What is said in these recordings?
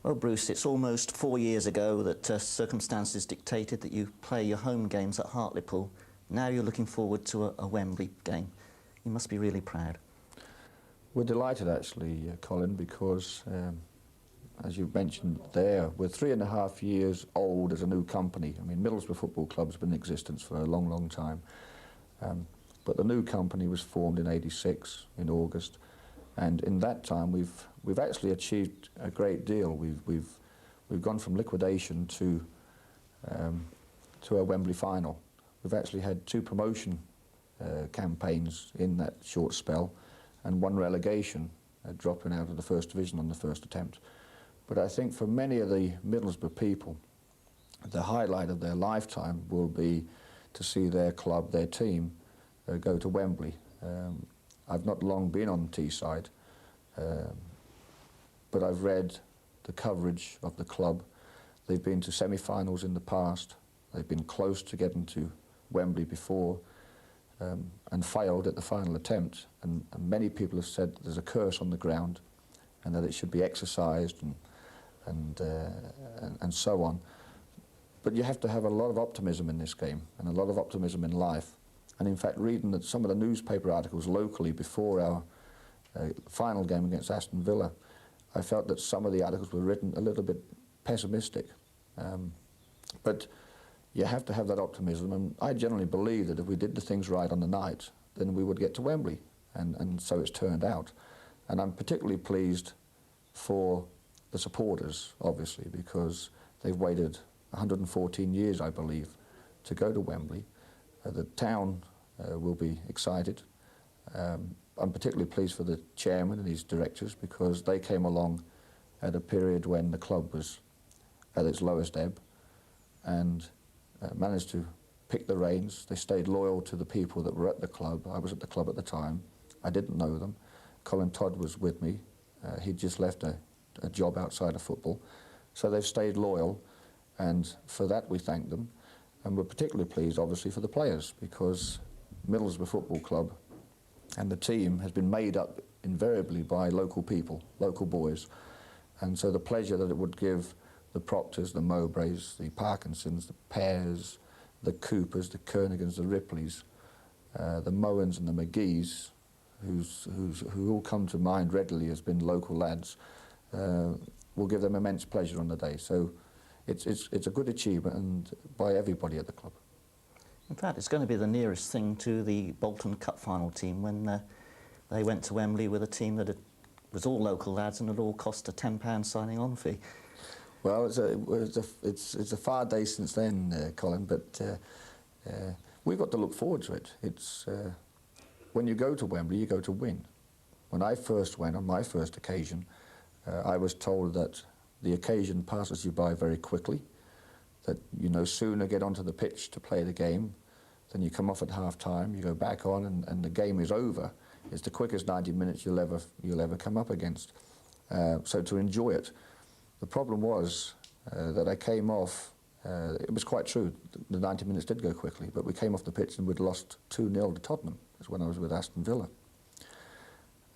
Well, Bruce, it's almost 4 years ago that circumstances dictated that you play your home games at Hartlepool. Now you're looking forward to a Wembley game. You must be really proud. We're delighted actually, Colin, because as you've mentioned there, we're 3.5 years old as a new company. I mean, Middlesbrough Football Club's been in existence for a long, long time. But the new company was formed in '86, in August. And in that time, we've actually achieved a great deal. We've gone from liquidation to a Wembley final. We've actually had 2 promotion campaigns in that short spell, and 1 relegation, dropping out of the first division on the first attempt. But I think for many of the Middlesbrough people, the highlight of their lifetime will be to see their club, their team, go to Wembley. I've not long been on Teesside, but I've read the coverage of the club. They've been to semi-finals in the past. They've been close to getting to Wembley before, and failed at the final attempt. And many people have said there's a curse on the ground and that it should be exercised and so on. But you have to have a lot of optimism in this game and a lot of optimism in life. And in fact, reading that some of the newspaper articles locally before our final game against Aston Villa, I felt that some of the articles were written a little bit pessimistic. But you have to have that optimism, and I generally believe that if we did the things right on the night, then we would get to Wembley, and so it's turned out. And I'm particularly pleased for the supporters, obviously, because they've waited 114 years, I believe, to go to Wembley. The town will be excited. I'm particularly pleased for the chairman and his directors, because they came along at a period when the club was at its lowest ebb and managed to pick the reins. They stayed loyal to the people that were at the club. I was at the club at the time. I didn't know them. Colin Todd was with me. He'd just left a job outside of football. So they've stayed loyal, and for that we thank them. And we're particularly pleased, obviously, for the players, because Middlesbrough Football Club and the team has been made up invariably by local people, local boys. And so the pleasure that it would give the Proctors, the Mowbrays, the Parkinsons, the Pears, the Coopers, the Kernigans, the Ripleys, the Mowens and the McGees, who all come to mind readily as being local lads, will give them immense pleasure on the day. So it's a good achievement, and by everybody at the club. In fact, it's going to be the nearest thing to the Bolton Cup final team when they went to Wembley with a team that was all local lads and had all cost a £10 signing on fee. Well, it's a far day since then, Colin, but we've got to look forward to it. It's when you go to Wembley, you go to win. When I first went, on my first occasion, I was told that the occasion passes you by very quickly, that you no sooner get onto the pitch to play the game, then you come off at half-time, you go back on, and the game is over. It's the quickest 90 minutes you'll ever come up against. So to enjoy it. The problem was that I came off, it was quite true, the 90 minutes did go quickly, but we came off the pitch and we'd lost 2-0 to Tottenham. That's when I was with Aston Villa.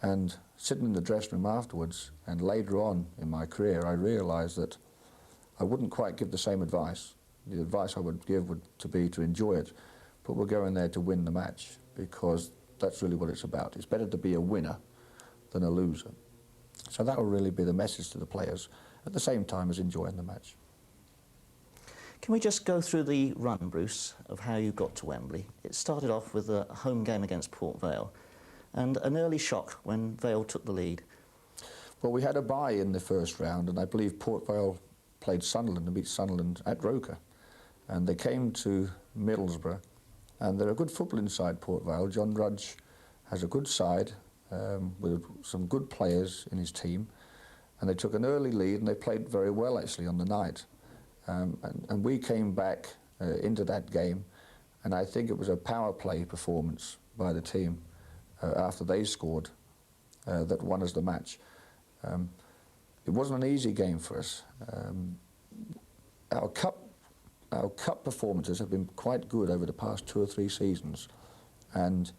And sitting in the dressing room afterwards, and later on in my career, I realised that I wouldn't quite give the same advice. The advice I would give would be to enjoy it, but we're going there to win the match, because that's really what it's about. It's better to be a winner than a loser. So that will really be the message to the players, at the same time as enjoying the match. Can we just go through the run, Bruce, of how you got to Wembley? It started off with a home game against Port Vale and an early shock when Vale took the lead. Well, we had a bye in the first round, and I believe Port Vale played Sunderland and beat Sunderland at Roker. And they came to Middlesbrough, and they're a good footballing side, Port Vale. John Rudge has a good side with some good players in his team. And they took an early lead, and they played very well, actually, on the night. And we came back into that game, and I think it was a power play performance by the team after they scored that won us the match. It wasn't an easy game for us. Our cup performances have been quite good over the past 2 or 3 seasons, and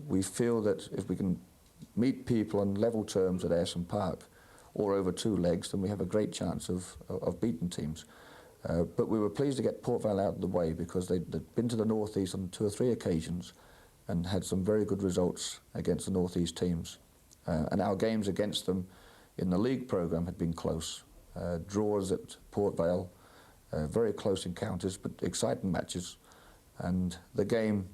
we feel that if we can meet people on level terms at Ayresome Park, or over 2 legs, then we have a great chance of beating teams. But we were pleased to get Port Vale out of the way, because they'd been to the North East on 2 or 3 occasions and had some very good results against the North East teams. And our games against them in the league programme had been close. Draws at Port Vale, very close encounters, but exciting matches. And the game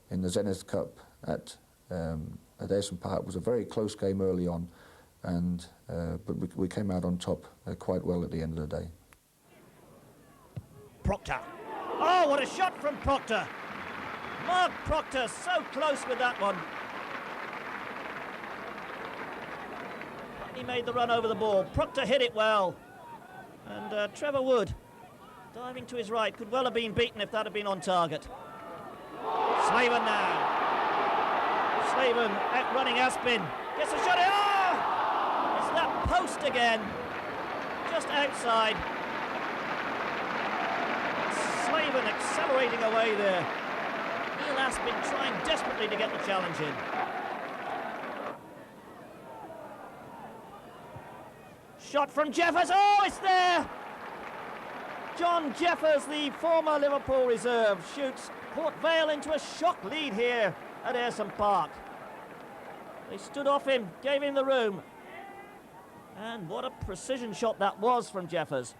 in the Zenith Cup at Ayresome Park was a very close game early on, and but we came out on top quite well at the end of the day. Proctor. Oh, what a shot from Proctor. Mark Proctor, so close with that one. He made the run over the ball. Proctor hit it well. And Trevor Wood, diving to his right, could well have been beaten if that had been on target. Slaven now. Slaven outrunning Aspin. Gets a shot. Oh! It's that post again. Just outside. Slaven accelerating away there. Neil Aspin trying desperately to get the challenge in. Shot from Jeffers. Oh, it's there! John Jeffers, the former Liverpool reserve, shoots Port Vale into a shock lead here at Ayresome Park. They stood off him, gave him the room. And what a precision shot that was from Jeffers.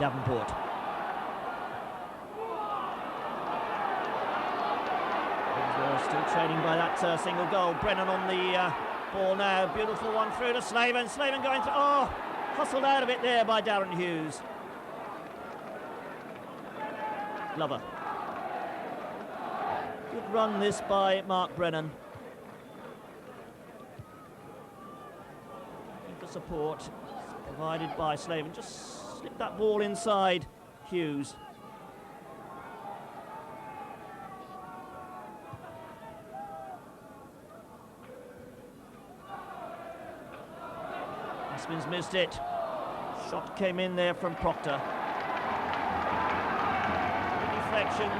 Davenport. Still trailing by that single goal. Brennan on the ball now. Beautiful one through to Slaven. Slaven going through. Oh, hustled out of it there by Darren Hughes. Glover. Good run this by Mark Brennan. Looking for support. Provided by Slaven. Just slipped that ball inside Hughes. Aspin's missed it. Shot came in there from Proctor. Deflection.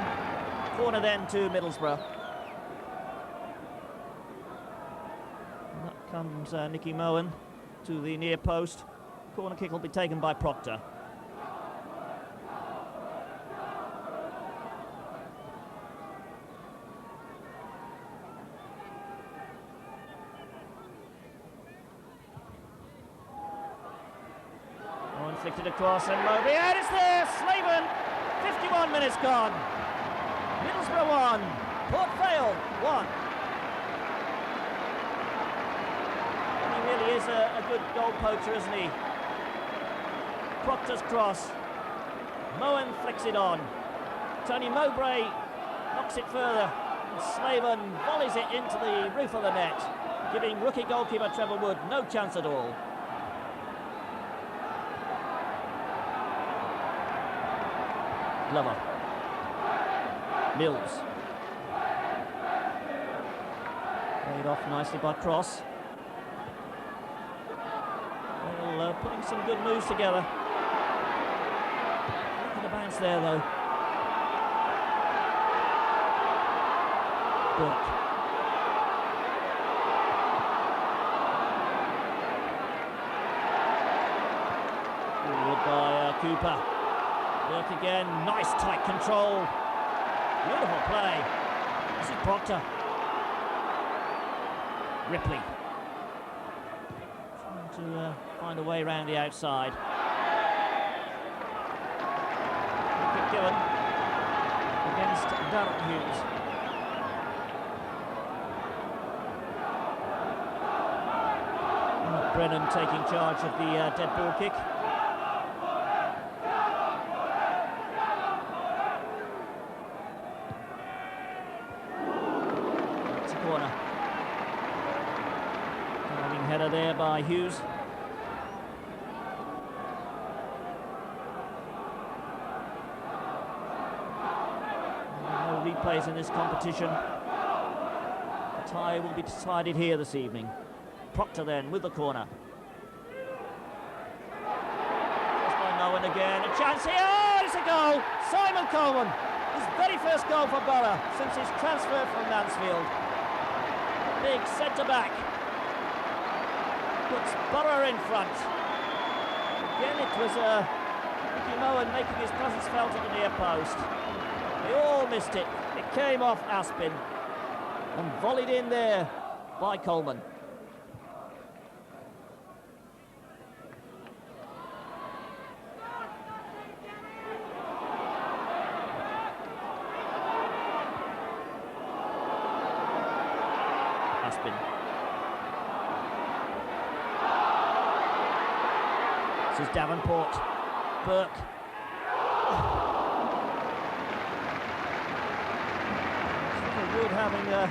Corner then to Middlesbrough. And up comes Nicky Moen to the near post. Corner kick will be taken by Proctor. Flicked it across and Moby, and it's there! Slaven! 51 minutes gone. Middlesbrough 1, Port Vale 1. And he really is a good goal poacher, isn't he? Proctor's cross. Moen flicks it on. Tony Mowbray knocks it further. And Slaven volleys it into the roof of the net, giving rookie goalkeeper Trevor Wood no chance at all. Glover. Mills. Laid off nicely by Cross. Well, putting some good moves together. Look at the bounce there, though. Burke. Forward by Cooper. Burke again, nice tight control. Beautiful play. This is Proctor. Ripley. Trying to find a way around the outside. Kick given against Darren Hughes. Brennan taking charge of the dead ball kick. Header there by Hughes. No replays in this competition. The tie will be decided here this evening. Proctor then with the corner. Just by Moen again. A chance here. Oh, it's a goal. Simon Coleman. His very first goal for Borough since his transfer from Mansfield. big centre-back. Puts Borough in front. Again, it was Ricky Mohan making his presence felt at the near post. They all missed it. It came off Aspin and volleyed in there by Coleman. Aspin. This is Davenport. Burke. Wood having a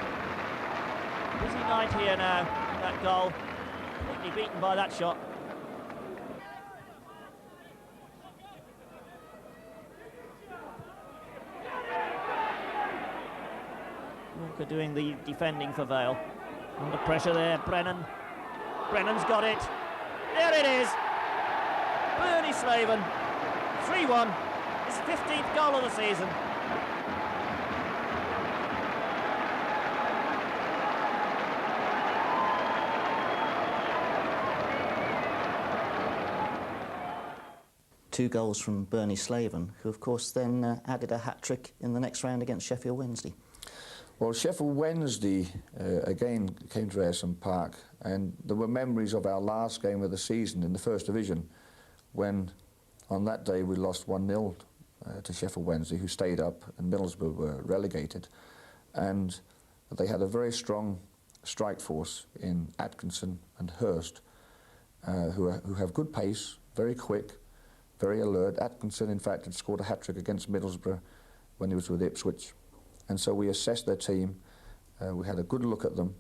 busy night here now. That goal, completely beaten by that shot. Walker doing the defending for Vale. Under pressure there, Brennan. Brennan's got it. There it is. Bernie Slaven, 3-1. His 15th goal of the season. Two goals from Bernie Slaven, who of course then added a hat-trick in the next round against Sheffield Wednesday. Well, Sheffield Wednesday again came to Ayresome Park, and there were memories of our last game of the season in the First Division, when on that day we lost 1-0 to Sheffield Wednesday, who stayed up, and Middlesbrough were relegated. And they had a very strong strike force in Atkinson and Hurst, who have good pace, very quick, very alert. Atkinson, in fact, had scored a hat-trick against Middlesbrough when he was with Ipswich. And so we assessed their team, we had a good look at them,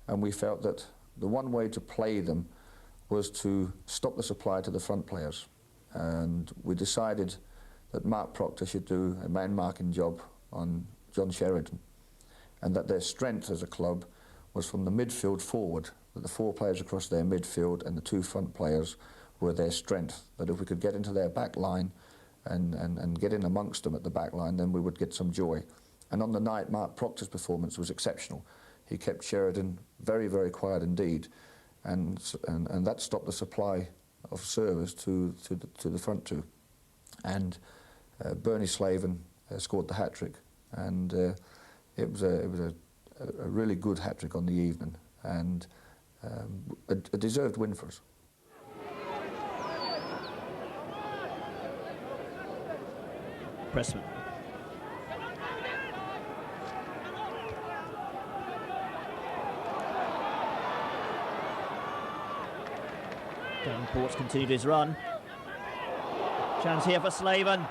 and we felt that the one way to play them was to stop the supply to the front players. And we decided that Mark Proctor should do a man-marking job on John Sheridan, and that their strength as a club was from the midfield forward, that the four players across their midfield and the two front players were their strength, that if we could get into their back line and get in amongst them at the back line, then we would get some joy. And on the night, Mark Proctor's performance was exceptional. He kept Sheridan very, very quiet indeed, and that stopped the supply of service to the front two. And Bernie Slaven scored the hat-trick, and it was a really good hat-trick on the evening, and a deserved win for us. Pressman. Davenport's continued his run. Chance here for Slaven.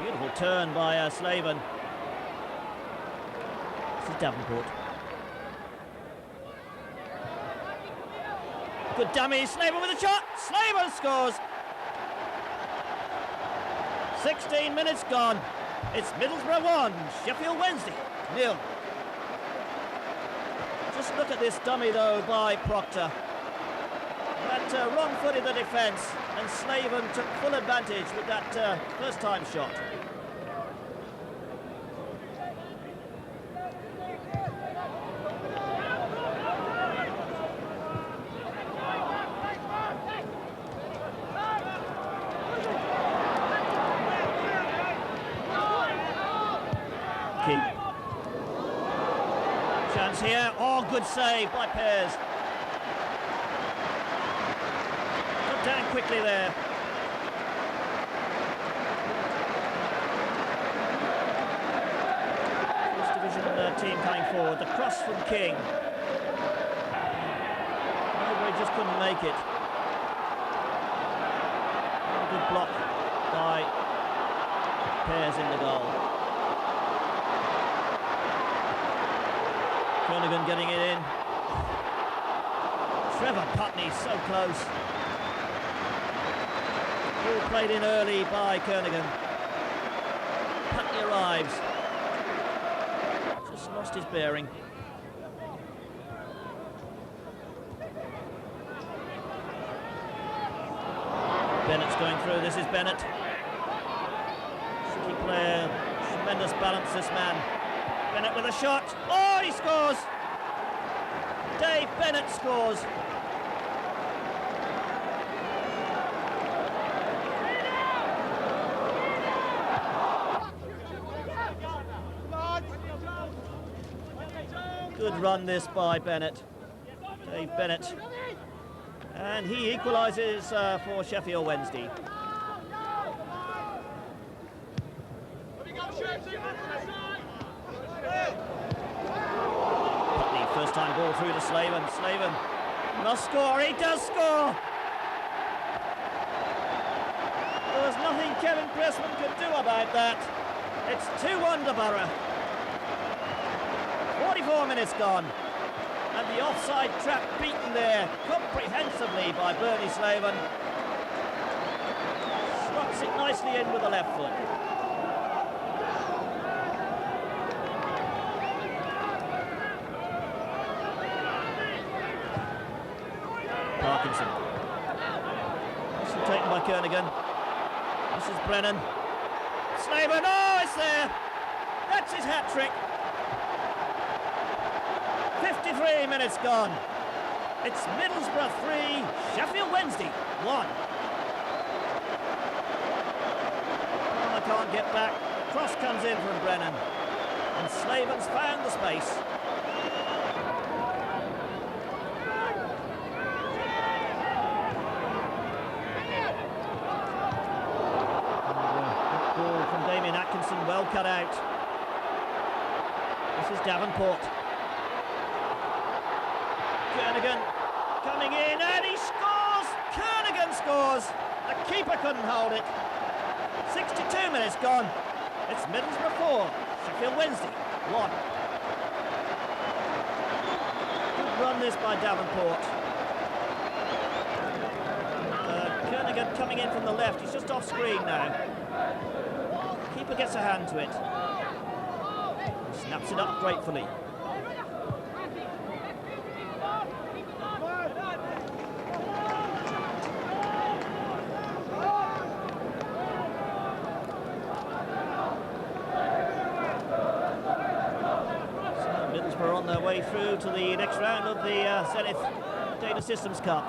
Beautiful turn by Slaven. This is Davenport. Good dummy, Slaven with a shot. Slaven scores. 16 minutes gone. It's Middlesbrough 1, Sheffield Wednesday 0. Just look at this dummy though by Proctor. That wrong foot in the defence, and Slaven took full advantage with that first time shot. Chance here. Oh, good save by Pears. Got down quickly there. First Division team coming forward. The cross from King. Nobody just couldn't make it. Good block by Pears in the goal. Kernigan getting it in. Trevor Putney so close. Ball played in early by Kernigan. Putney arrives. Just lost his bearing. Bennett's going through. This is Bennett. City player. Tremendous balance, this man. Bennett with a shot. Oh, he scores! Dave Bennett scores. Good run this by Bennett. Dave Bennett. And he equalises for Sheffield Wednesday. Putney, first time ball through to Slaven. Slaven must score. He does score. There was nothing Kevin Pressman could do about that. It's 2-1 to Borough. 44 minutes gone. And the offside trap beaten there comprehensively by Bernie Slaven. Slots it nicely in with the left foot. Parkinson. This is taken by Kernigan. This is Brennan. Slaven, oh, it's there! That's his hat-trick. 53 minutes gone. It's Middlesbrough 3, Sheffield Wednesday 1. Palmer can't get back. The cross comes in from Brennan. And Slaven's found the space. Ball from Damien Atkinson, well cut out. This is Davenport. Kernigan coming in and he scores! Kernigan scores! The keeper couldn't hold it. 62 minutes gone. It's Middlesbrough 4, Sheffield Wednesday 1. Good run this by Davenport. Kernigan coming in from the left. He's just off screen now. Keeper gets a hand to it. Snaps it up gratefully. Middlesbrough on their way through to the next round of the Zenith Data Systems Cup.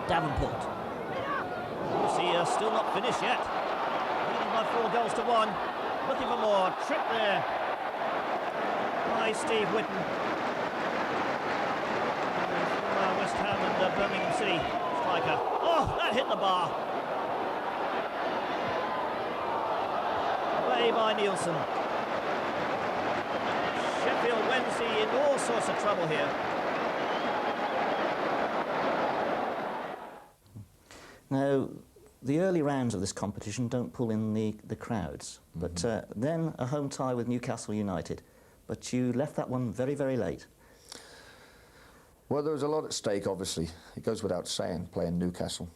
Davenport. You see, still not finished yet. Leading by 4 goals to 1. Looking for more. Trip there by Steve Whitten. From West Ham and Birmingham City striker. Oh, that hit the bar. Away by Nielsen. Sheffield Wednesday in all sorts of trouble here. Now, the early rounds of this competition don't pull in the crowds, but then a home tie with Newcastle United. But you left that one very, very late. Well, there was a lot at stake, obviously. It goes without saying, playing Newcastle.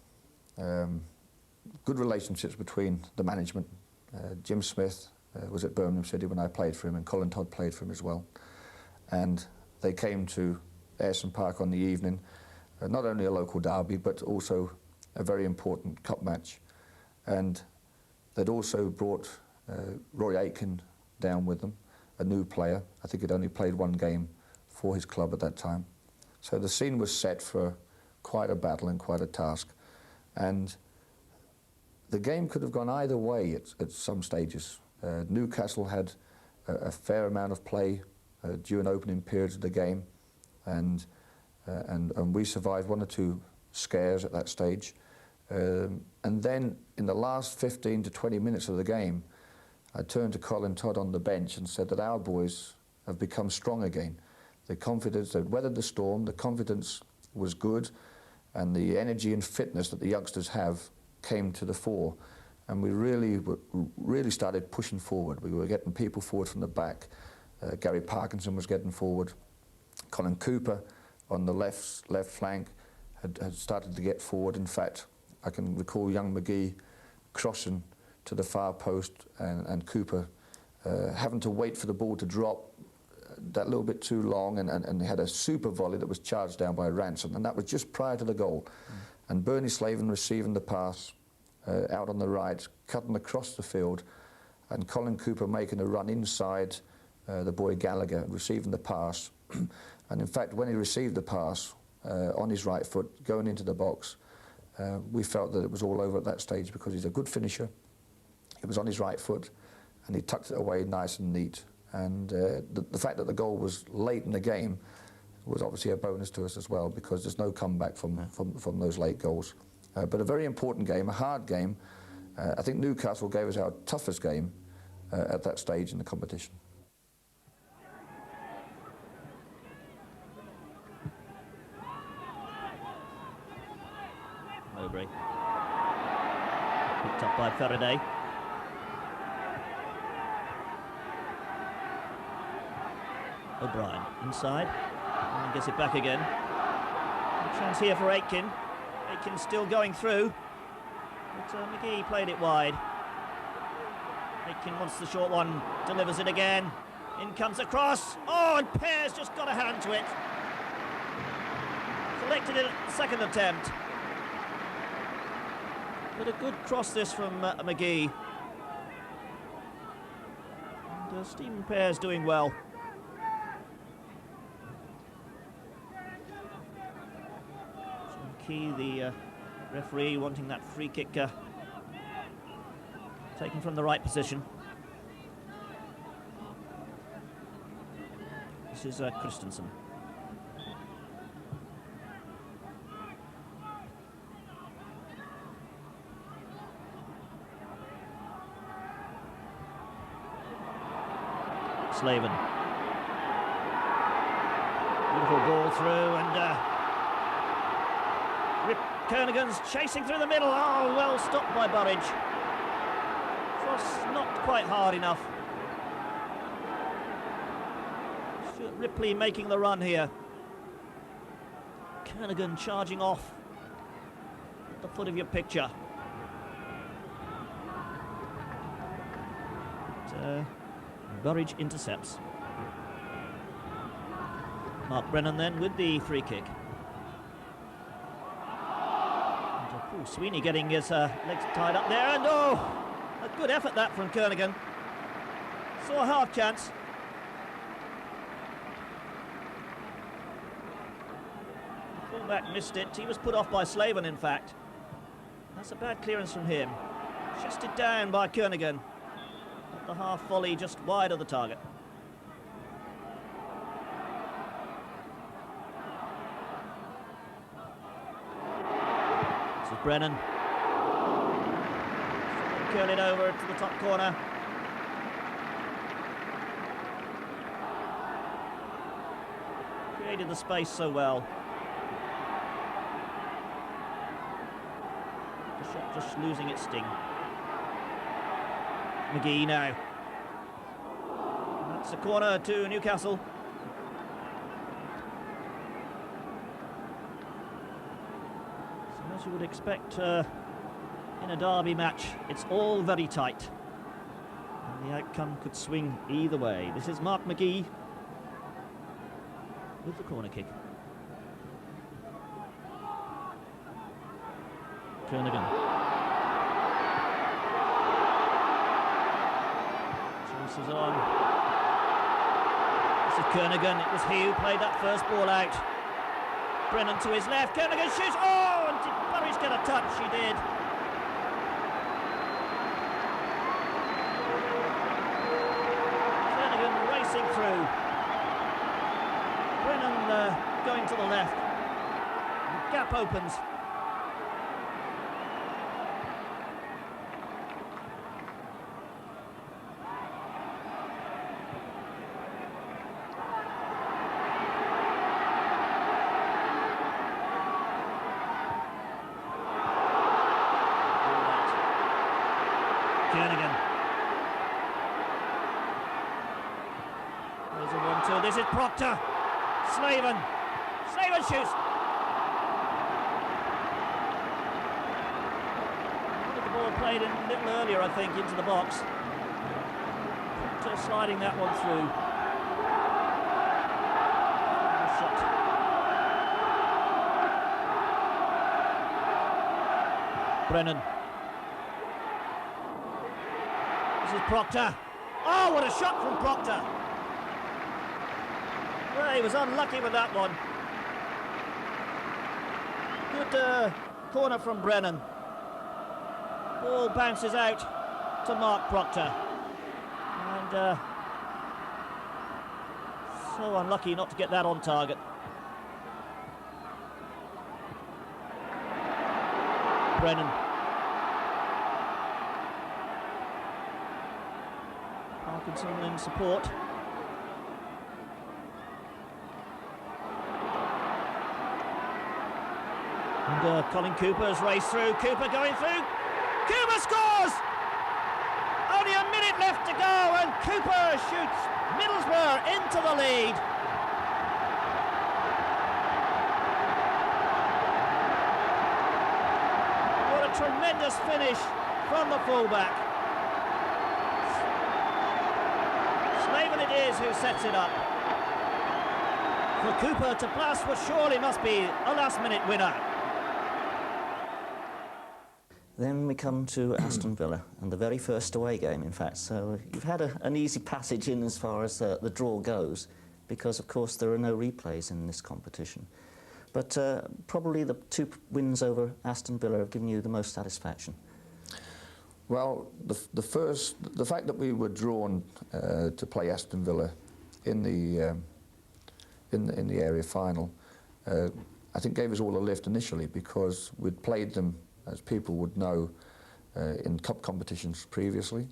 Good relationships between the management. Jim Smith was at Birmingham City when I played for him, and Colin Todd played for him as well. And they came to Ayresome Park on the evening, not only a local derby, but also a very important cup match. And they'd also brought Roy Aitken down with them, a new player. I think he'd only played 1 game for his club at that time. So the scene was set for quite a battle and quite a task. And the game could have gone either way at some stages. Newcastle had a fair amount of play during opening periods of the game, and we survived 1 or 2 scares at that stage. And then in the last 15 to 20 minutes of the game, I turned to Colin Todd on the bench and said that our boys have become strong again. The confidence, they'd weathered the storm, the confidence was good, and the energy and fitness that the youngsters have came to the fore. And we really started pushing forward. We were getting people forward from the back. Gary Parkinson was getting forward. Colin Cooper on the left flank had started to get forward. In fact, I can recall young McGee crossing to the far post and Cooper having to wait for the ball to drop that little bit too long, and he had a super volley that was charged down by Ransom, and that was just prior to the goal. And Bernie Slaven receiving the pass out on the right, cutting across the field, and Colin Cooper making a run inside the boy Gallagher, receiving the pass. And in fact, when he received the pass on his right foot, going into the box, we felt that it was all over at that stage because he's a good finisher. It was on his right foot, and he tucked it away nice and neat. And the fact that the goal was late in the game was obviously a bonus to us as well, because there's no comeback from those late goals. But a very important game, a hard game. I think Newcastle gave us our toughest game at that stage in the competition. Mowbray. Picked up by Faraday. O'Brien inside, and gets it back again. A chance here for Aitken. Aitken's still going through, but McGee played it wide. Aitken wants the short one, delivers it again. In comes the cross. Oh, and Pear's just got a hand to it. Collected it at the second attempt. But a good cross this from McGee. And Stephen Pear's doing well. Key, the referee, wanting that free kick taken from the right position. This is Christensen. Slaven. Beautiful ball through, and Kernaghan's chasing through the middle. Oh, well stopped by Burridge. Cross not quite hard enough. Stuart Ripley making the run here. Kernaghan charging off at the foot of your picture. But, Burridge intercepts. Mark Brennan then with the free kick. Sweeney getting his legs tied up there, and oh, a good effort that from Kernaghan. Saw a half chance. The fullback missed it. He was put off by Slaven, in fact. That's a bad clearance from him. Chested down by Kernaghan. The half volley just wide of the target. This is Brennan. Curl it over to the top corner. Created the space so well. The shot just losing its sting. McGee now. That's a corner to Newcastle. So as you would expect in a derby match, it's all very tight. And the outcome could swing either way. This is Mark McGee with the corner kick. Kernaghan. Is on. This is Kernaghan. It was he who played that first ball out. Brennan to his left. Kernaghan shoots. Oh, and did Burridge get a touch? He did. Kernaghan racing through. Brennan going to the left. The gap opens. Kernaghan. There's a 1-2. This is Proctor. Slaven. Slaven shoots. The ball played in a little earlier, I think, into the box. Proctor sliding that one through. Shot. Brennan. This is Proctor. Oh, what a shot from Proctor. Well, he was unlucky with that one. Good corner from Brennan. Ball bounces out to Mark Proctor. And so unlucky not to get that on target. Brennan. Parkinson in support. And Colin Cooper's raced through. Cooper going through. Cooper scores! Only a minute left to go, and Cooper shoots Middlesbrough into the lead. What a tremendous finish from the fullback. Slaven it is who sets it up. For Cooper to plus what surely must be a last-minute winner. Then we come to Aston Villa, and the very first away game, in fact. So you've had an easy passage in as far as the draw goes, because, of course, there are no replays in this competition. But probably the 2 wins over Aston Villa have given you the most satisfaction. Well, the fact that we were drawn to play Aston Villa in the area final, I think gave us all a lift initially, because we'd played them, as people would know, in cup competitions previously.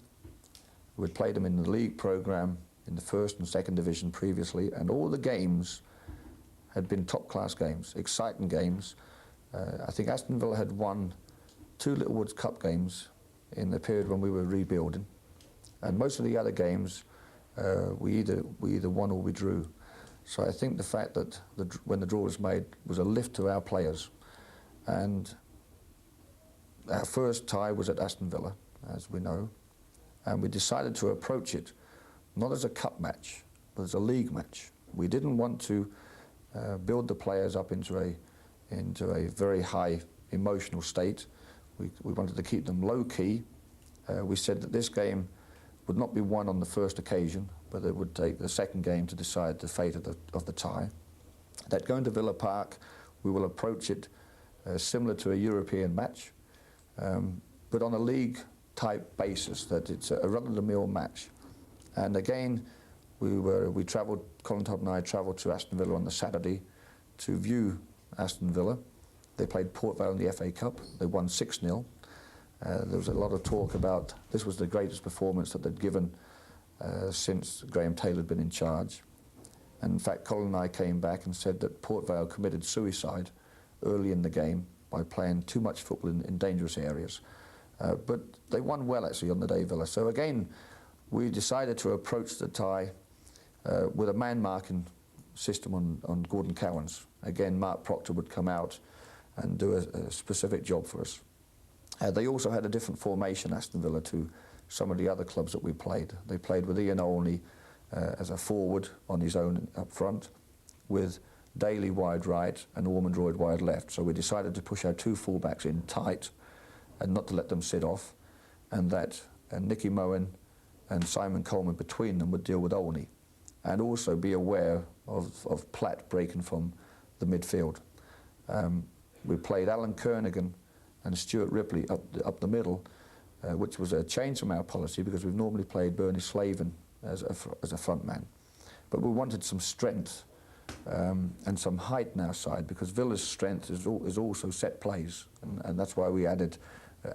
We'd played them in the league programme in the first and second division previously, and all the games had been top-class games, exciting games. I think Aston Villa had won 2 Littlewoods Cup games in the period when we were rebuilding, and most of the other games we either won or we drew. So I think the fact that when the draw was made was a lift to our players. And our first tie was at Aston Villa, as we know, and we decided to approach it not as a cup match, but as a league match. We didn't want to build the players up into a very high emotional state. We wanted to keep them low key. We said that this game would not be won on the first occasion, but it would take the second game to decide the fate of the tie. That going to Villa Park, we will approach it similar to a European match, but on a league-type basis, that it's a run-of-the-mill match. And again, we travelled, Colin Todd and I travelled to Aston Villa on the Saturday to view Aston Villa. They played Port Vale in the FA Cup. They won 6-0. There was a lot of talk about this was the greatest performance that they'd given since Graham Taylor had been in charge. And in fact, Colin and I came back and said that Port Vale committed suicide early in the game by playing too much football in dangerous areas. But they won well, actually, on the day, Villa. So again, we decided to approach the tie with a man-marking system on Gordon Cowans. Again, Mark Proctor would come out and do a specific job for us. They also had a different formation, Aston Villa, to some of the other clubs that we played. They played with Ian Olney as a forward on his own up front, with Daly wide right and Ormond Royd wide left. So we decided to push our 2 fullbacks in tight and not to let them sit off, and that Nicky Moen and Simon Coleman between them would deal with Olney, and also be aware of Platt breaking from the midfield. We played Alan Kernigan and Stuart Ripley up the middle, which was a change from our policy, because we've normally played Bernie Slaven as a front man. But we wanted some strength and some height in our side, because Villa's strength is also set plays, and that's why we added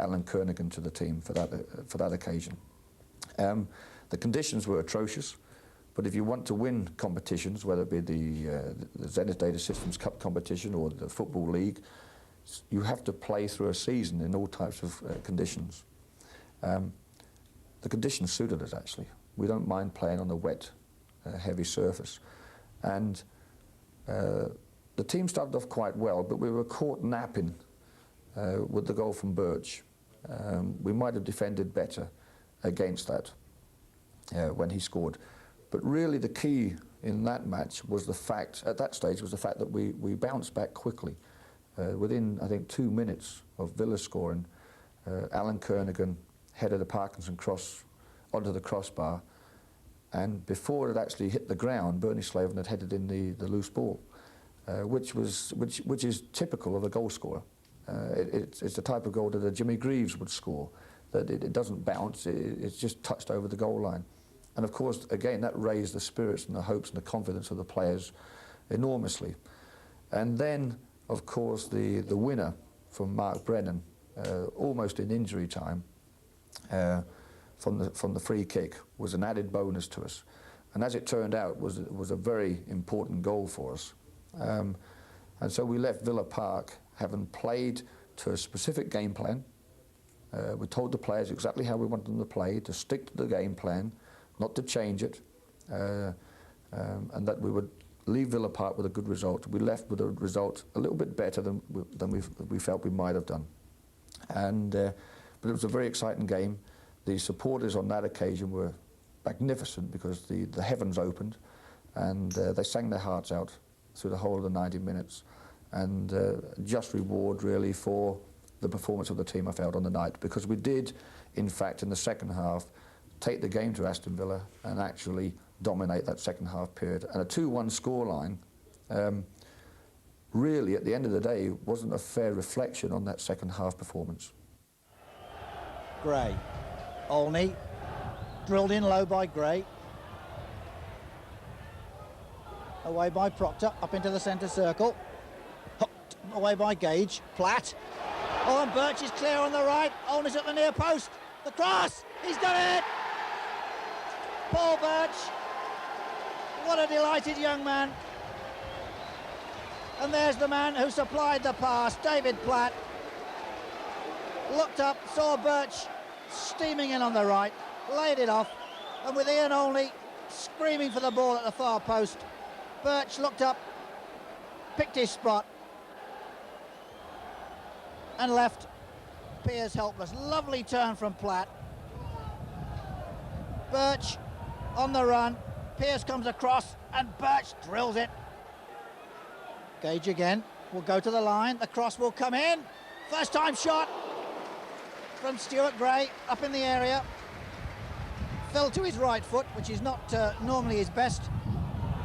Alan Kernigan to the team for that occasion. The conditions were atrocious, but if you want to win competitions, whether it be the Zenith Data Systems Cup competition or the Football League, you have to play through a season in all types of conditions. The conditions suited us, actually. We don't mind playing on a wet, heavy surface. And the team started off quite well, but we were caught napping with the goal from Birch. We might have defended better against that when he scored. But really the key in that match was the fact, at that stage, was the fact that we bounced back quickly. Within, I think, 2 minutes of Villa scoring, Alan Kernigan headed a Parkinson cross onto the crossbar, and before it had actually hit the ground, Bernie Slaven had headed in the loose ball, which is typical of a goal scorer. It's the type of goal that a Jimmy Greaves would score, that it doesn't bounce, it's just touched over the goal line. And of course, again, that raised the spirits and the hopes and the confidence of the players enormously. And then, of course, the winner from Mark Brennan, almost in injury time, from the free kick, was an added bonus to us. And as it turned out, was a very important goal for us. And so we left Villa Park having played to a specific game plan. We told the players exactly how we wanted them to play, to stick to the game plan, not to change it, and that we would leave Villa Park with a good result. We left with a result a little bit better than we felt we might have done. And but it was a very exciting game. The supporters on that occasion were magnificent because the heavens opened, and they sang their hearts out through the whole of the 90 minutes. And just reward really for the performance of the team, I felt, on the night, because we did, in fact, in the second half, take the game to Aston Villa and actually dominate that second half period. And a 2-1 scoreline really, at the end of the day, wasn't a fair reflection on that second half performance. Gray. Olney. Drilled in low by Gray. Away by Proctor, up into the centre circle. Hooked away by Gage. Platt. Oh, and Birch is clear on the right. Olney's at the near post. The cross! He's done it! Paul Birch. What a delighted young man. And there's the man who supplied the pass, David Platt. Looked up, saw Birch steaming in on the right, laid it off, and with Ian Olney screaming for the ball at the far post, Birch looked up, picked his spot, and left Pearce helpless. Lovely turn from Platt. Birch on the run, Pearce comes across, and Birch drills it. Gage again, will go to the line, the cross will come in. First time shot from Stuart Gray, up in the area. Fell to his right foot, which is not normally his best.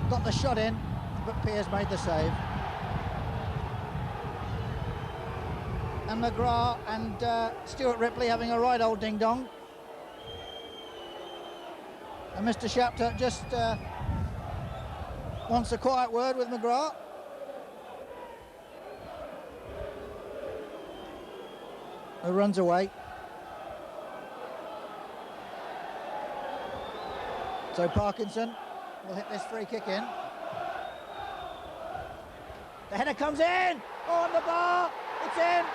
Got the shot in, but Pearce made the save. And McGrath and Stuart Ripley having a right old ding-dong. And Mr. Shapter just wants a quiet word with McGrath. Who runs away. So Parkinson will hit this free kick in. The header comes in, on the bar, it's in.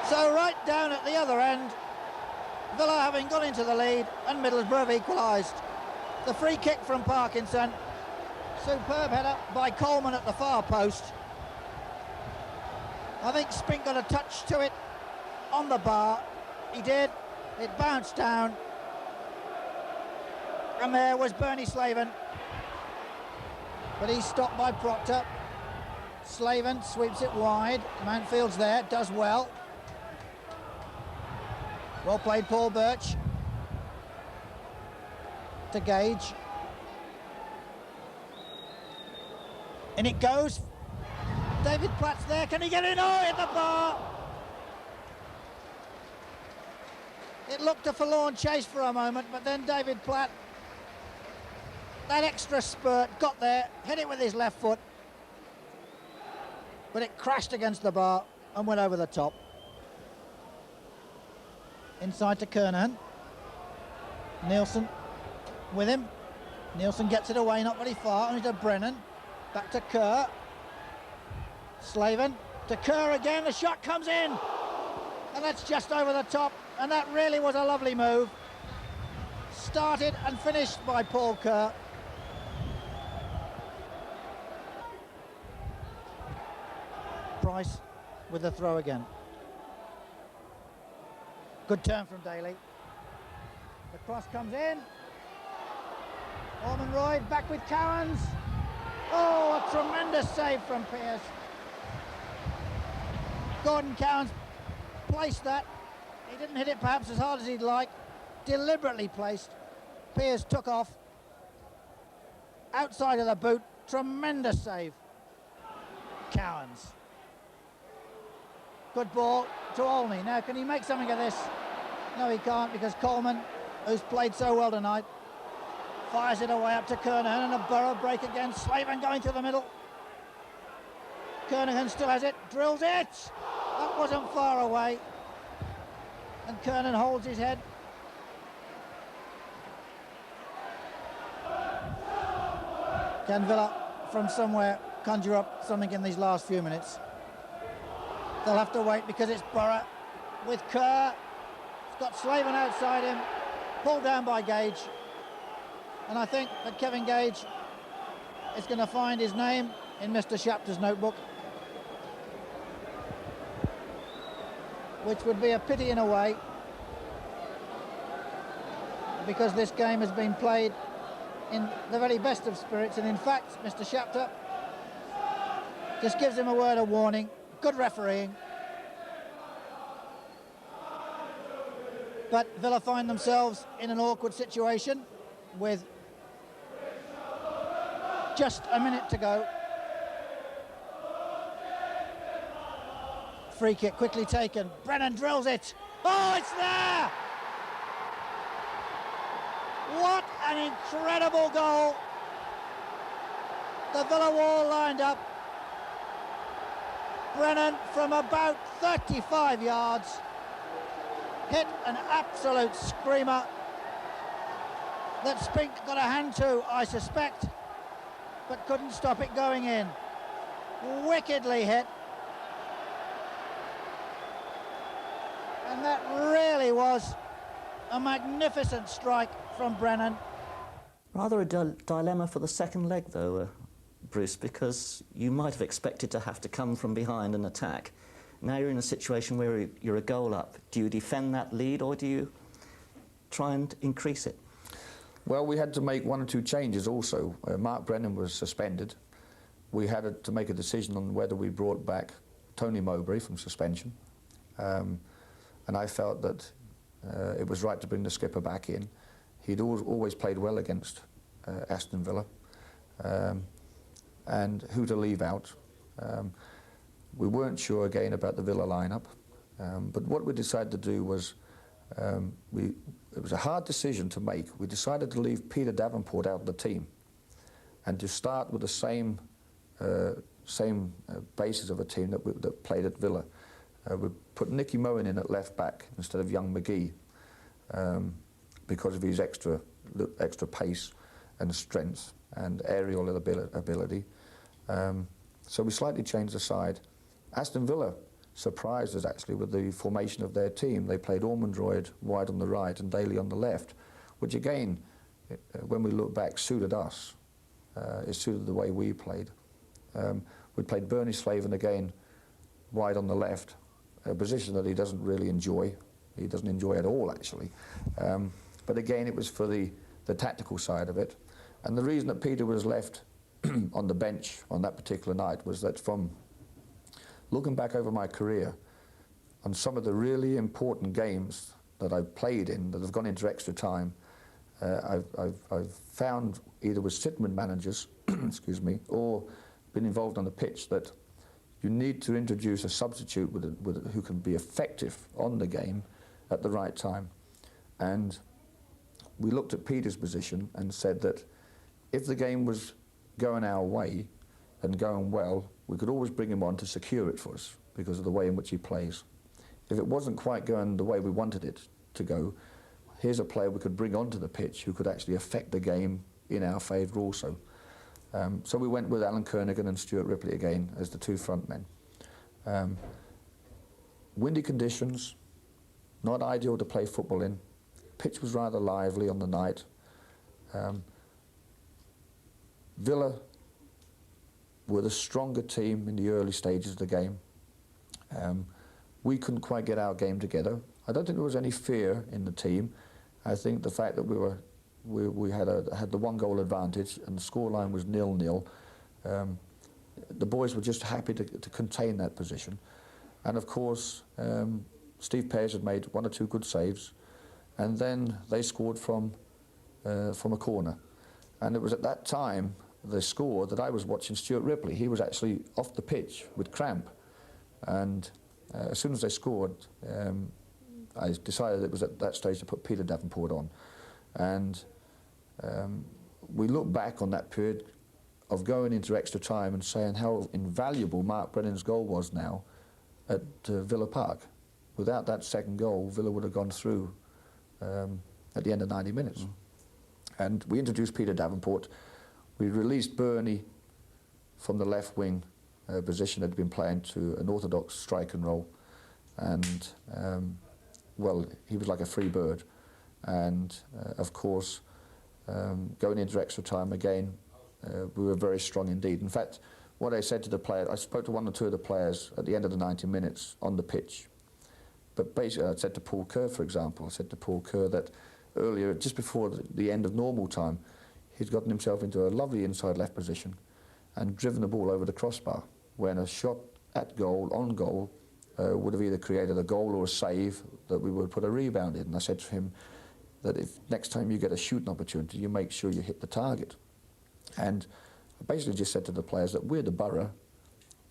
So right down at the other end, Villa having gone into the lead and Middlesbrough have equalised. The free kick from Parkinson, superb header by Coleman at the far post. I think Spink got a touch to it on the bar. He did. It bounced down. And there was Bernie Slaven. But he's stopped by Proctor. Slaven sweeps it wide. Manfield's there, does well. Well played, Paul Birch. To Gage. In it goes. David Platt's there. Can he get in? Oh, hit the bar. It looked a forlorn chase for a moment, but then David Platt, that extra spurt, got there, hit it with his left foot, but it crashed against the bar and went over the top. Inside to Kernahan. Nielsen with him. Nielsen gets it away, not very far, only to Brennan. Back to Kerr. Slaven to Kerr again, the shot comes in, and that's just over the top. And that really was a lovely move. Started and finished by Paul Kerr. Price with the throw again. Good turn from Daly. The cross comes in. Orman Roy back with Cowans. Oh, a tremendous save from Pearce. Gordon Cowan's placed that. He didn't hit it perhaps as hard as he'd like. Deliberately placed. Pearce took off. Outside of the boot. Tremendous save. Cowans. Good ball to Olney. Now, can he make something of this? No, he can't, because Coleman, who's played so well tonight, fires it away up to Kernahan, and a Borough break again. Slavin going through the middle. Kernahan still has it, drills it! That wasn't far away. And Kernan holds his head. Can Villa, from somewhere, conjure up something in these last few minutes? They'll have to wait, because it's Borough with Kerr. He's got Slavin outside him, pulled down by Gage. And I think that Kevin Gage is going to find his name in Mr. Shapter's notebook, which would be a pity in a way, because this game has been played in the very best of spirits, and in fact Mr. Shapter just gives him a word of warning. Good refereeing, but Villa find themselves in an awkward situation with just a minute to go. Free kick quickly taken. Brennan drills it. Oh, it's there! What an incredible goal. The Villa wall lined up. Brennan from about 35 yards hit an absolute screamer that Spink got a hand to, I suspect, but couldn't stop it going in. Wickedly hit. And that really was a magnificent strike from Brennan. Rather a dilemma for the second leg, though, Bruce, because you might have expected to have to come from behind and attack. Now you're in a situation where you're a goal up. Do you defend that lead, or do you try and increase it? Well, we had to make one or two changes also. Mark Brennan was suspended. We had to make a decision on whether we brought back Tony Mowbray from suspension. And I felt that it was right to bring the skipper back in. He'd always played well against Aston Villa. And who to leave out. We weren't sure again about the Villa lineup. But what we decided to do was, it was a hard decision to make. We decided to leave Peter Davenport out of the team and to start with the same basis of a team that played at Villa. We put Nicky Moen in at left back instead of young McGee because of his extra pace and strength and aerial ability. So we slightly changed the side. Aston Villa surprised us actually with the formation of their team. They played Ormondroyd wide on the right and Daly on the left, which again, when we look back, suited us. It suited the way we played. We played Bernie Slavin again wide on the left, a position that he doesn't really enjoy. He doesn't enjoy at all, actually. But again, it was for the tactical side of it. And the reason that Peter was left on the bench on that particular night was that from looking back over my career, on some of the really important games that I've played in, that have gone into extra time, I've found, either with sitting managers, excuse me, or been involved on the pitch, that you need to introduce a substitute who can be effective on the game at the right time. And we looked at Peter's position and said that if the game was going our way and going well, we could always bring him on to secure it for us because of the way in which he plays. If it wasn't quite going the way we wanted it to go, here's a player we could bring onto the pitch who could actually affect the game in our favour also. So we went with Alan Kernigan and Stuart Ripley again as the two front men. Windy conditions, not ideal to play football in. Pitch was rather lively on the night. Villa were the stronger team in the early stages of the game. We couldn't quite get our game together. I don't think there was any fear in the team. I think the fact that we had the one goal advantage and the scoreline was 0-0. The boys were just happy to contain that position. And of course, Steve Pears had made 1 or 2 good saves, and then they scored from a corner. And it was at that time they scored that I was watching Stuart Ripley. He was actually off the pitch with cramp, and as soon as they scored, I decided it was at that stage to put Peter Davenport on. And we look back on that period of going into extra time and saying how invaluable Mark Brennan's goal was now at Villa Park. Without that second goal, Villa would have gone through at the end of 90 minutes. And we introduced Peter Davenport. We released Bernie from the left wing position that had been playing to an orthodox striking role. And, well, he was like a free bird. And, of course, going into extra time again, we were very strong indeed. In fact, what I said to the players, I spoke to 1 or 2 of the players at the end of the 90 minutes on the pitch. But basically, I said to Paul Kerr, for example, I said to Paul Kerr that earlier, just before the end of normal time, he'd gotten himself into a lovely inside left position and driven the ball over the crossbar, when a shot at goal, on goal, would have either created a goal or a save that we would put a rebound in. And I said to him that if next time you get a shooting opportunity, you make sure you hit the target. And I basically just said to the players that we're the Borough,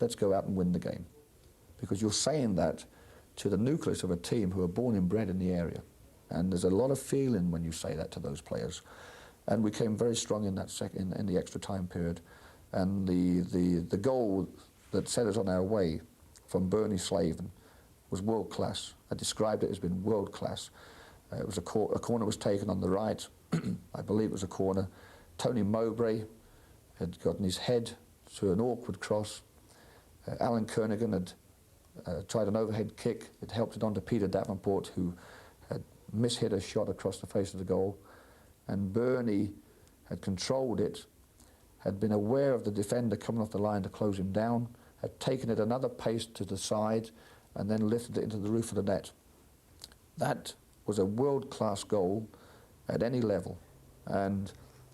let's go out and win the game. Because you're saying that to the nucleus of a team who are born and bred in the area. And there's a lot of feeling when you say that to those players. And we came very strong in that in the extra time period. And the goal that set us on our way from Bernie Slaven was world class. I described it as being world class. It was a corner was taken on the right. I believe it was a corner. Tony Mowbray had gotten his head to an awkward cross. Alan Kernigan had tried an overhead kick. It helped it onto Peter Davenport, who had mishit a shot across the face of the goal. And Bernie had controlled it, had been aware of the defender coming off the line to close him down, had taken it another pace to the side, and then lifted it into the roof of the net. That was a world-class goal at any level, and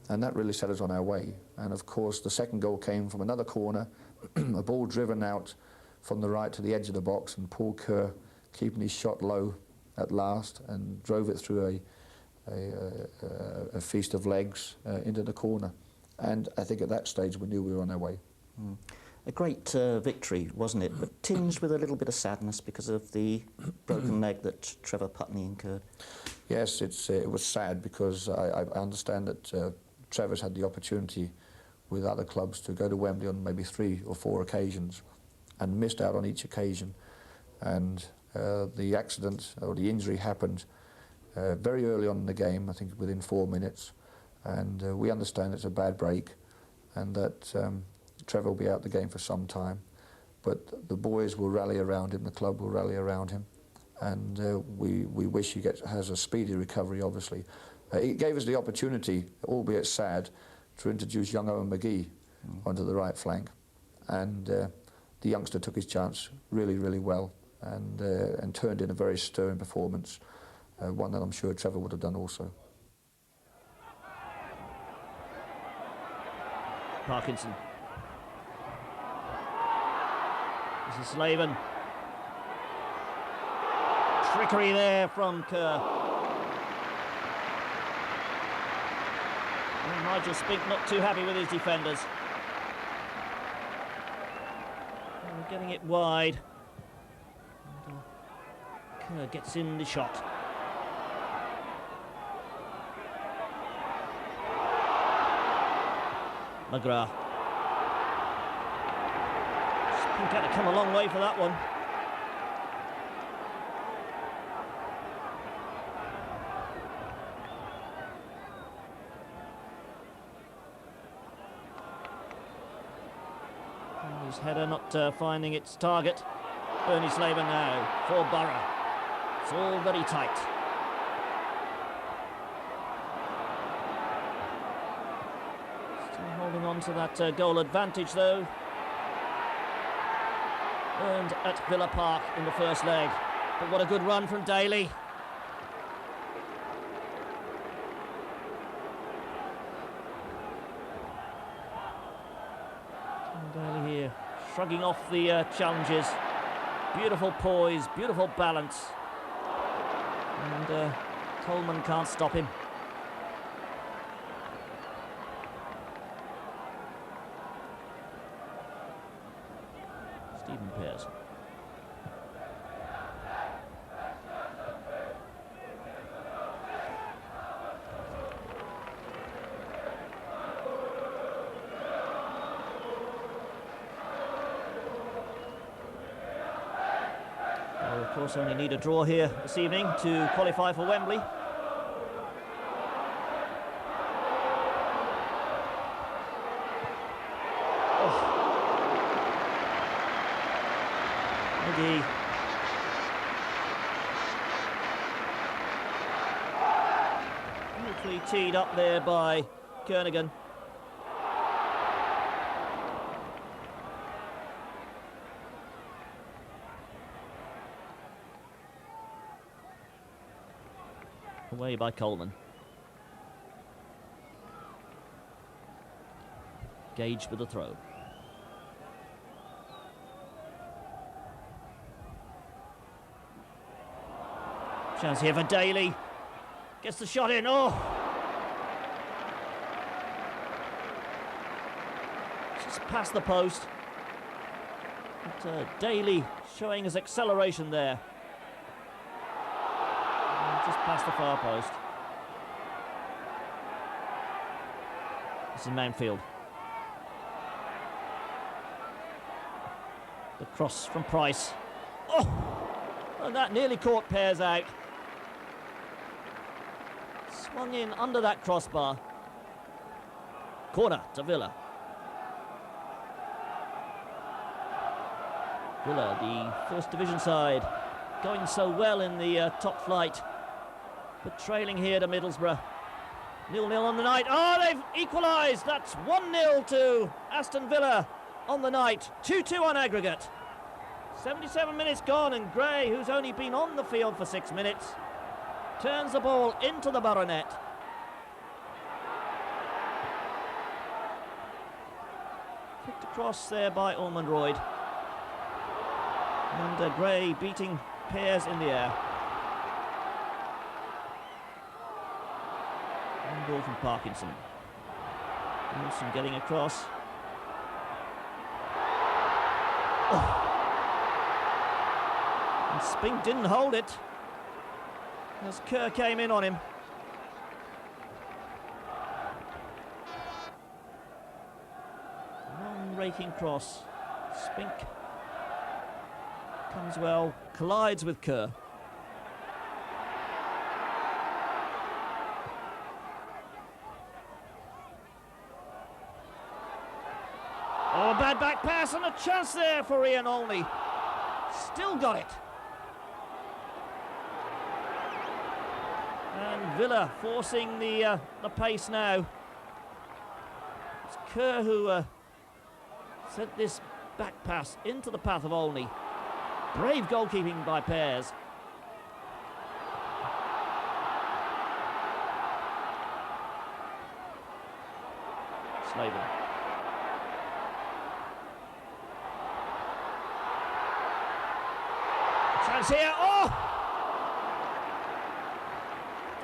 that really set us on our way. And of course, the second goal came from another corner, a ball driven out from the right to the edge of the box, and Paul Kerr keeping his shot low at last and drove it through a feast of legs into the corner. And I think at that stage we knew we were on our way. A great victory, wasn't it? But tinged with a little bit of sadness because of the broken leg that Trevor Putney incurred. Yes, it was sad because I understand that Trevor's had the opportunity with other clubs to go to Wembley on maybe 3 or 4 occasions and missed out on each occasion. And the accident or the injury happened very early on in the game, I think within 4 minutes. And we understand it's a bad break and that Trevor will be out the game for some time. But the boys will rally around him, the club will rally around him. And we wish he has a speedy recovery, obviously. It gave us the opportunity, albeit sad, to introduce young Owen McGee onto the right flank. And the youngster took his chance really, really well and turned in a very stirring performance, one that I'm sure Trevor would have done also. Parkinson. This is Slaven. Trickery there from Kerr. And Nigel Spink not too happy with his defenders. And getting it wide. And, Kerr gets in the shot. McGrath. Spink had to come a long way for that one. His header not finding its target. Bernie Slaven now for Borough. It's all very tight. Still holding on to that goal advantage though. Earned at Villa Park in the first leg. But what a good run from Daly. Daly here, shrugging off the challenges. beautiful poise, beautiful balance. And Coleman can't stop him. Stephen Pearce. Well, of course, only need a draw here this evening to qualify for Wembley. McGee. Beautifully teed up there by Kernaghan. Away by Coleman. Gage with the throw. Chance here for Daly. Gets the shot in. Oh! Just past the post. But Daly showing his acceleration there. And just past the far post. This is Mountfield. The cross from Price. Oh! And that nearly caught Pearce out. Swung in under that crossbar. Corner to Villa. Villa, the First Division side, going so well in the top flight, but trailing here to Middlesbrough. 0-0 on the night. Oh, they've equalised. That's 1-0 to Aston Villa on the night. 2-2 on aggregate. 77 minutes gone, and Gray, who's only been on the field for 6 minutes, turns the ball into the Borough net. Kicked across there by Ormond Royd. And Gray beating Pearce in the air. One ball from Parkinson. Wilson getting across. Oh. And Spink didn't hold it as Kerr came in on him. Long raking cross. Spink comes well, collides with Kerr. Oh, bad back pass and a chance there for Ian Olney. Still got it. And Villa forcing the pace now. It's Kerr who sent this back pass into the path of Olney. Brave goalkeeping by Pearce. Slaven. Chance here. Oh!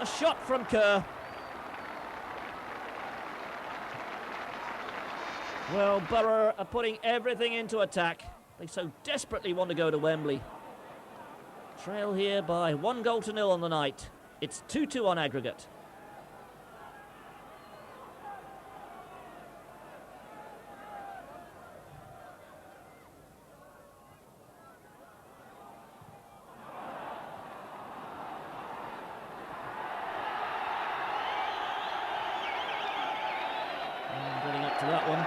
A shot from Kerr. Well, Borough are putting everything into attack. They so desperately want to go to Wembley. Trail here by 1-0 on the night. It's 2-2 on aggregate. And getting up to that one.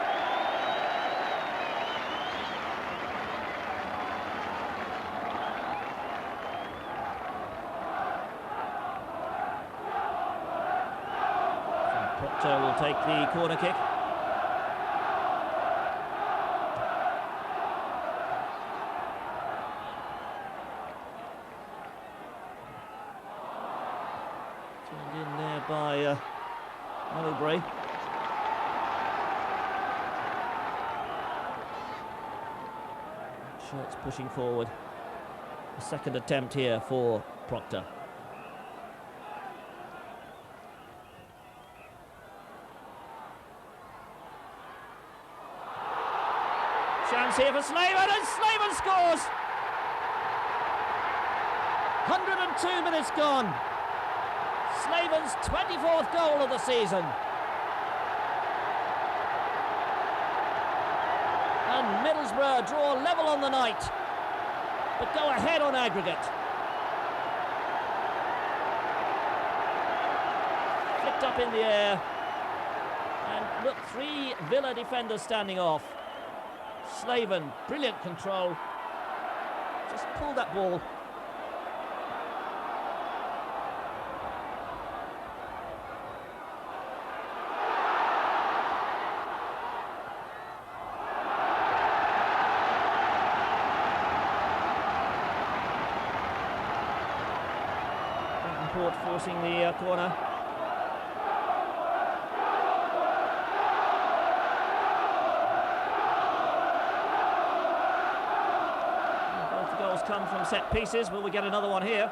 Proctor will take the corner kick. Turned in there by Mowbray. Shirts pushing forward. A second attempt here for Proctor. Chance here for Slaven, and Slaven scores! 102 minutes gone. Slaven's 24th goal of the season. And Middlesbrough draw level on the night, but go ahead on aggregate. Flicked up in the air. And look, 3 Villa defenders standing off. Slaven, brilliant control. Just pulled that ball. Port forcing the corner. Both the goals come from set pieces. Will we get another one here?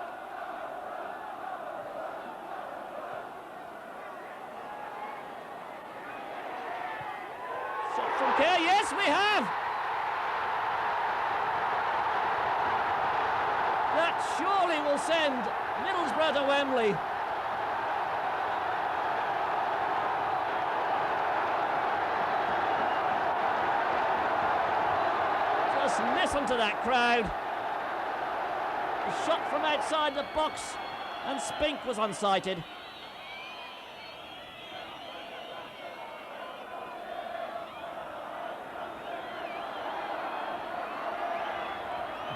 Shot from Kerr. Yes, we have! That surely will send Middlesbrough to Wembley. Just listen to that crowd. A shot from outside the box, and Spink was unsighted.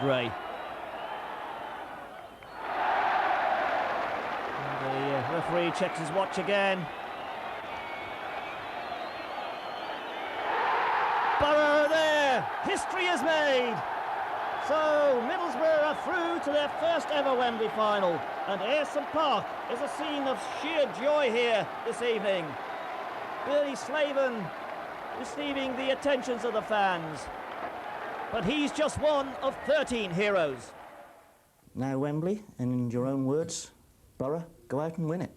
Gray. Referee checks his watch again. Borough there! History is made! So Middlesbrough are through to their first ever Wembley final, and Ayresome Park is a scene of sheer joy here this evening. Billy Slaven receiving the attentions of the fans, but he's just one of 13 heroes. Now Wembley, in your own words, Borough, go out and win it.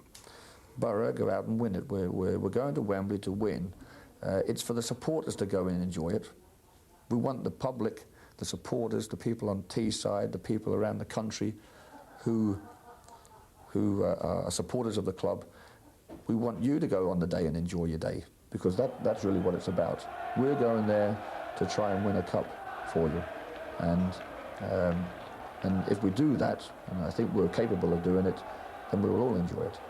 Borough, go out and win it. We're going to Wembley to win. It's for the supporters to go in and enjoy it. We want the public, the supporters, the people on Teesside, the people around the country who are supporters of the club. We want you to go on the day and enjoy your day, because that's really what it's about. We're going there to try and win a cup for you. And if we do that, and I think we're capable of doing it, then we will all enjoy it.